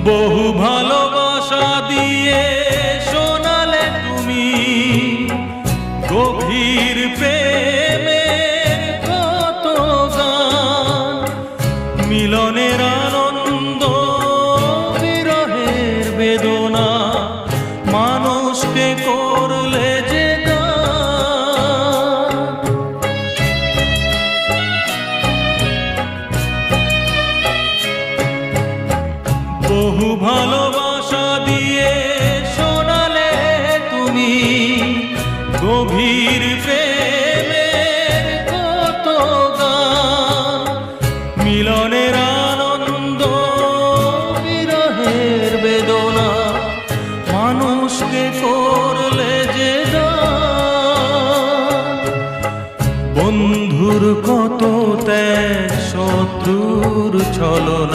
বহু ভালোবাসা দিয়ে শোনালে তুমি গভীর প্রেমের কত গান, মিলনের আনন্দ বিরহের বেদনা মানুষকে করলে যে গান। বহু ভালোবাসা দিয়ে শোনালে তুমি গভীর প্রেমের কত গান, মিলনের আনন্দ বিরহের বেদনা মানুষকে করলে যে গান। বন্ধুর কত ত্যাগ, শত্রুর ছলনা,